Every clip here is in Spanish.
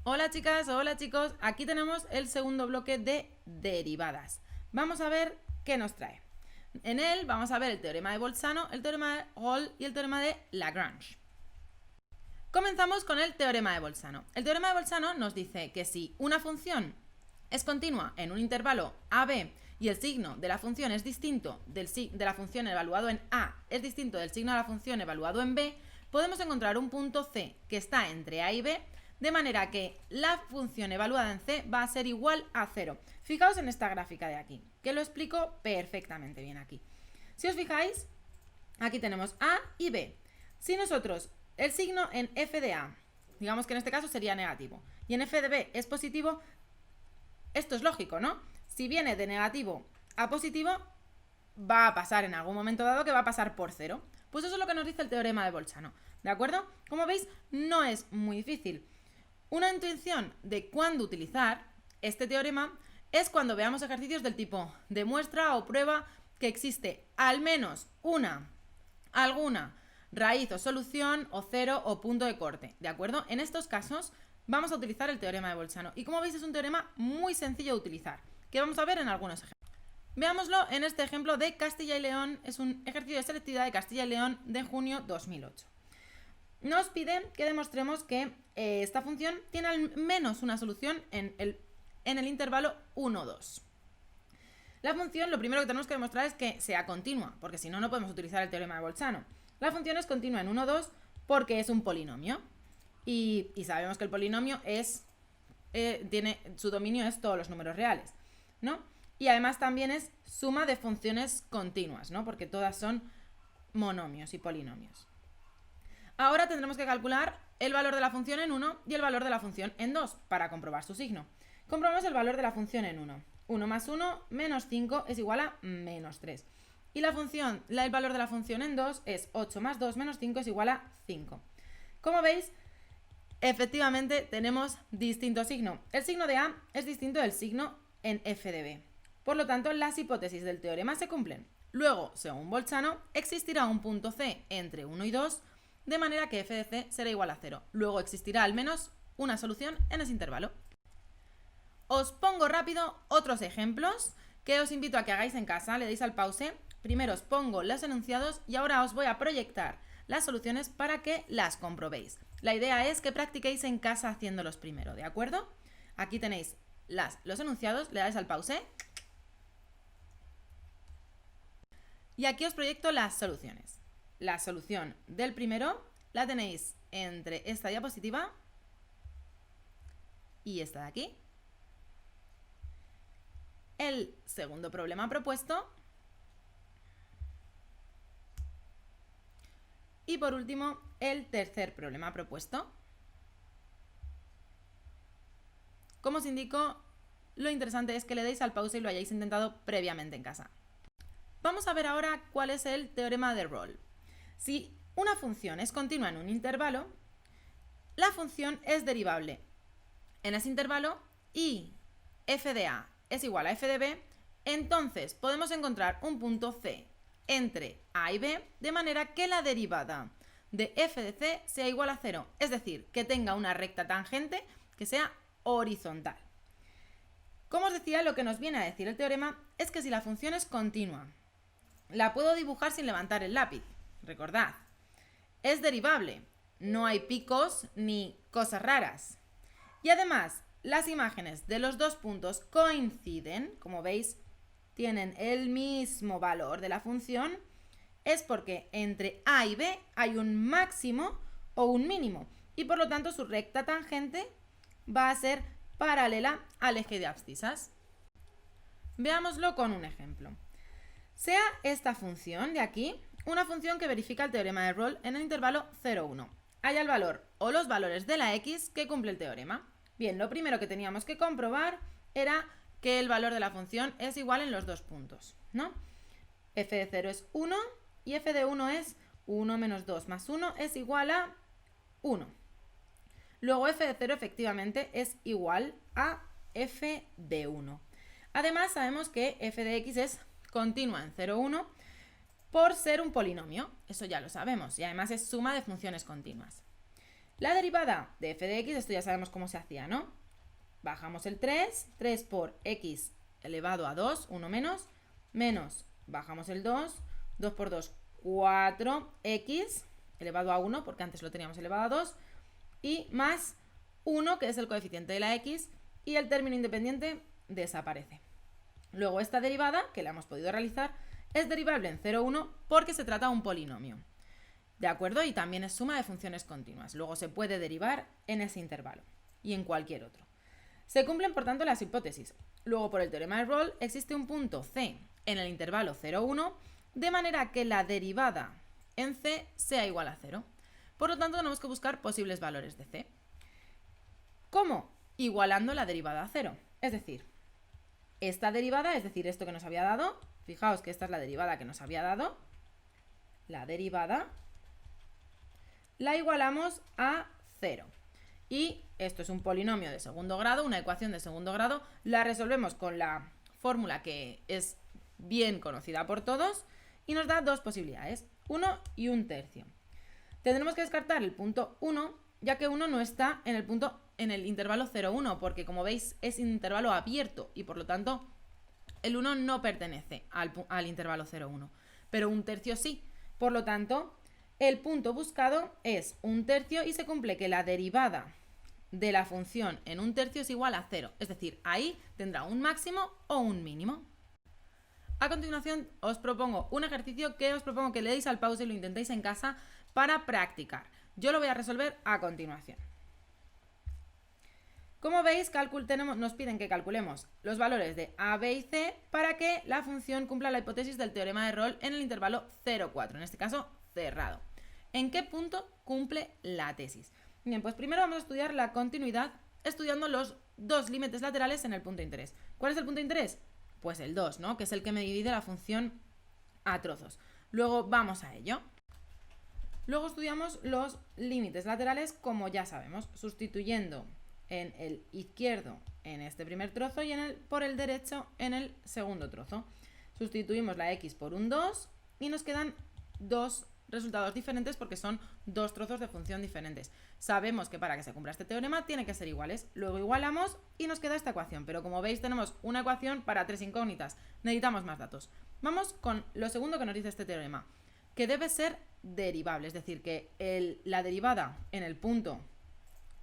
Hola chicas, hola chicos, aquí tenemos el segundo bloque de derivadas. Vamos a ver qué nos trae. En él vamos a ver el teorema de Bolzano, el teorema de Rolle y el teorema de Lagrange. Comenzamos con el teorema de Bolzano. El teorema de Bolzano nos dice que si una función es continua en un intervalo AB y el signo de la función es distinto de la función evaluado en A es distinto del signo de la función evaluado en B, podemos encontrar un punto C que está entre A y B, de manera que la función evaluada en C va a ser igual a 0. Fijaos en esta gráfica de aquí, que lo explico perfectamente bien aquí. Si os fijáis, aquí tenemos A y B. Si nosotros el signo en f de A, digamos que en este caso sería negativo, y en f de B es positivo, esto es lógico, ¿no? Si viene de negativo a positivo, va a pasar en algún momento dado que va a pasar por 0. Pues eso es lo que nos dice el teorema de Bolzano, ¿de acuerdo? Como veis, no es muy difícil. Una intuición de cuándo utilizar este teorema es cuando veamos ejercicios del tipo demuestra o prueba que existe al menos alguna raíz o solución o cero o punto de corte, ¿de acuerdo? En estos casos vamos a utilizar el teorema de Bolzano y como veis es un teorema muy sencillo de utilizar, que vamos a ver en algunos ejemplos. Veámoslo en este ejemplo de Castilla y León, es un ejercicio de selectividad de Castilla y León de junio 2008. Nos pide que demostremos que esta función tiene al menos una solución en el intervalo 1, 2. La función, lo primero que tenemos que demostrar es que sea continua, porque si no, no podemos utilizar el teorema de Bolzano. La función es continua en 1, 2 porque es un polinomio. Y sabemos que el polinomio su dominio es todos los números reales, ¿no? Y además también es suma de funciones continuas, ¿no? Porque todas son monomios y polinomios. Ahora tendremos que calcular el valor de la función en 1 y el valor de la función en 2 para comprobar su signo. Comprobamos el valor de la función en 1. 1 más 1 menos 5 es igual a menos 3. Y el valor de la función en 2 es 8 más 2 menos 5 es igual a 5. Como veis, efectivamente tenemos distinto signo. El signo de A es distinto del signo en f de B. Por lo tanto, las hipótesis del teorema se cumplen. Luego, según Bolzano, existirá un punto C entre 1 y 2, de manera que f de C será igual a 0. Luego existirá al menos una solución en ese intervalo. Os pongo rápido otros ejemplos que os invito a que hagáis en casa. Le deis al pause. Primero os pongo los enunciados y ahora os voy a proyectar las soluciones para que las comprobéis. La idea es que practiquéis en casa haciéndolos primero, ¿de acuerdo? Aquí tenéis los enunciados, le dais al pause. Y aquí os proyecto las soluciones. La solución del primero la tenéis entre esta diapositiva y esta de aquí. El segundo problema propuesto. Y por último, el tercer problema propuesto. Como os indico, lo interesante es que le deis al pause y lo hayáis intentado previamente en casa. Vamos a ver ahora cuál es el teorema de Rolle. Si una función es continua en un intervalo, la función es derivable en ese intervalo y f de A es igual a f de B, entonces podemos encontrar un punto C entre A y B de manera que la derivada de f de C sea igual a 0, es decir, que tenga una recta tangente que sea horizontal. Como os decía, lo que nos viene a decir el teorema es que si la función es continua, la puedo dibujar sin levantar el lápiz. Recordad, es derivable, no hay picos ni cosas raras. Y además, las imágenes de los dos puntos coinciden, como veis, tienen el mismo valor de la función, es porque entre A y B hay un máximo o un mínimo, y por lo tanto su recta tangente va a ser paralela al eje de abscisas. Veámoslo con un ejemplo. Sea esta función de aquí una función que verifica el teorema de Rolle en el intervalo 0, 1. Haya el valor o los valores de la x que cumple el teorema. Bien, lo primero que teníamos que comprobar era que el valor de la función es igual en los dos puntos, ¿no? F de 0 es 1 y f de 1 es 1 menos 2 más 1 es igual a 1. Luego f de 0 efectivamente es igual a f de 1. Además sabemos que f de x es continua en 0, 1 por ser un polinomio. Eso ya lo sabemos y además es suma de funciones continuas. La derivada de f de x, esto ya sabemos cómo se hacía, ¿no? Bajamos el 3, 3 por x elevado a 2, 1 menos, bajamos el 2, 2 por 2, 4x elevado a 1, porque antes lo teníamos elevado a 2, y más 1, que es el coeficiente de la x, y el término independiente desaparece. Luego esta derivada, que la hemos podido realizar, es derivable en 0, 1 porque se trata de un polinomio. ¿De acuerdo? Y también es suma de funciones continuas. Luego se puede derivar en ese intervalo y en cualquier otro. Se cumplen, por tanto, las hipótesis. Luego, por el teorema de Rolle, existe un punto C en el intervalo 0, 1, de manera que la derivada en C sea igual a 0. Por lo tanto, tenemos que buscar posibles valores de C. ¿Cómo? Igualando la derivada a 0. Es decir, esta derivada, es decir, esto que nos había dado, fijaos que esta es la derivada que nos había dado, la derivada la igualamos a 0. Y esto es un polinomio de segundo grado, una ecuación de segundo grado, la resolvemos con la fórmula que es bien conocida por todos y nos da dos posibilidades, 1 y 1/3. Tendremos que descartar el punto 1, ya que 1 no está en el intervalo 0, 1, porque como veis es un intervalo abierto y por lo tanto el 1 no pertenece al intervalo 0, 1, pero 1/3 sí. Por lo tanto, el punto buscado es 1/3 y se cumple que la derivada de la función en 1/3 es igual a 0. Es decir, ahí tendrá un máximo o un mínimo. A continuación os propongo un ejercicio que os propongo que le deis al pause y lo intentéis en casa para practicar. Yo lo voy a resolver a continuación. Como veis, nos piden que calculemos los valores de a, b y c para que la función cumpla la hipótesis del teorema de Rolle en el intervalo 0, 4, en este caso cerrado. ¿En qué punto cumple la tesis? Bien, pues primero vamos a estudiar la continuidad estudiando los dos límites laterales en el punto de interés. ¿Cuál es el punto de interés? Pues el 2, ¿no? Que es el que me divide la función a trozos. Luego vamos a ello. Luego estudiamos los límites laterales, como ya sabemos, sustituyendo en el izquierdo en este primer trozo y por el derecho en el segundo trozo. Sustituimos la x por un 2 y nos quedan dos resultados diferentes porque son dos trozos de función diferentes. Sabemos que para que se cumpla este teorema tiene que ser iguales. Luego igualamos y nos queda esta ecuación, pero como veis tenemos una ecuación para tres incógnitas. Necesitamos más datos. Vamos con lo segundo que nos dice este teorema, que debe ser derivable, es decir, que la derivada en el punto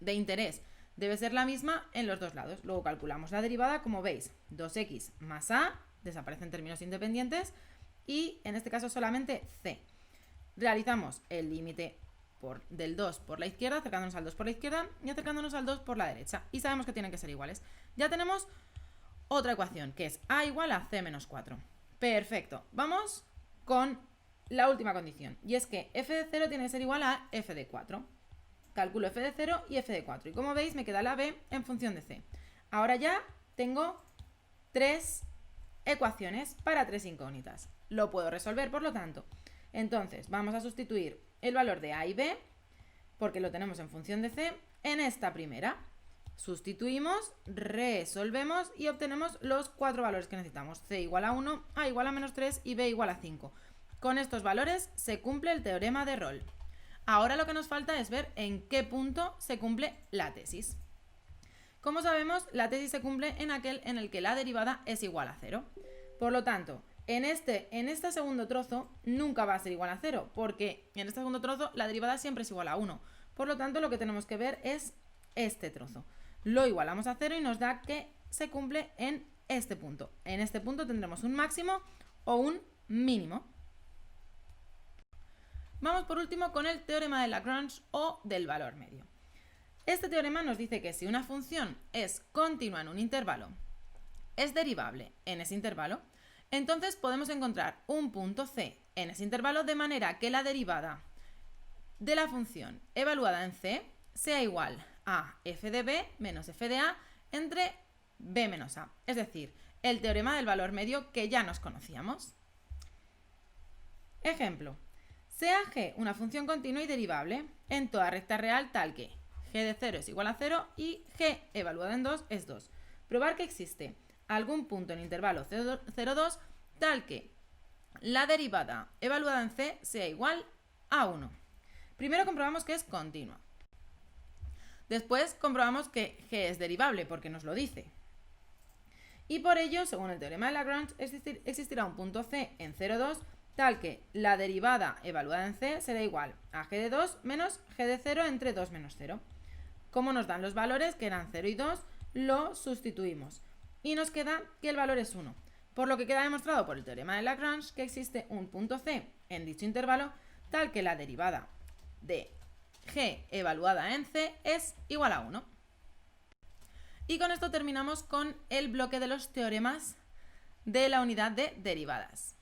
de interés debe ser la misma en los dos lados. Luego calculamos la derivada, como veis, 2x más a, desaparecen términos independientes, y en este caso solamente c. Realizamos el límite del 2 por la izquierda, acercándonos al 2 por la izquierda y acercándonos al 2 por la derecha. Y sabemos que tienen que ser iguales. Ya tenemos otra ecuación, que es a igual a c menos 4. Perfecto. Vamos con la última condición, y es que f de 0 tiene que ser igual a f de 4. Calculo f de 0 y f de 4. Y como veis, me queda la b en función de c. Ahora ya tengo tres ecuaciones para tres incógnitas. Lo puedo resolver, por lo tanto. Entonces, vamos a sustituir el valor de a y b, porque lo tenemos en función de c, en esta primera. Sustituimos, resolvemos y obtenemos los cuatro valores que necesitamos. C igual a 1, a igual a menos 3 y b igual a 5. Con estos valores se cumple el teorema de Rolle. Ahora lo que nos falta es ver en qué punto se cumple la tesis. Como sabemos, la tesis se cumple en aquel en el que la derivada es igual a 0. Por lo tanto, en este segundo trozo nunca va a ser igual a 0, porque en este segundo trozo la derivada siempre es igual a 1. Por lo tanto, lo que tenemos que ver es este trozo. Lo igualamos a 0 y nos da que se cumple en este punto. En este punto tendremos un máximo o un mínimo. Vamos por último con el teorema de Lagrange o del valor medio. Este teorema nos dice que si una función es continua en un intervalo, es derivable en ese intervalo, entonces podemos encontrar un punto C en ese intervalo de manera que la derivada de la función evaluada en C sea igual a f de b menos f de a entre b menos a. Es decir, el teorema del valor medio que ya nos conocíamos. Ejemplo. Sea g una función continua y derivable en toda recta real tal que g de 0 es igual a 0 y g evaluada en 2 es 2. Probar que existe algún punto en intervalo 0, 2 tal que la derivada evaluada en c sea igual a 1. Primero comprobamos que es continua. Después comprobamos que g es derivable porque nos lo dice. Y por ello, según el teorema de Lagrange, existirá un punto C en 0,2 tal que la derivada evaluada en C será igual a g de 2 menos g de 0 entre 2 menos 0. Como nos dan los valores, que eran 0 y 2, lo sustituimos. Y nos queda que el valor es 1. Por lo que queda demostrado por el teorema de Lagrange que existe un punto C en dicho intervalo tal que la derivada de g evaluada en C es igual a 1. Y con esto terminamos con el bloque de los teoremas de la unidad de derivadas.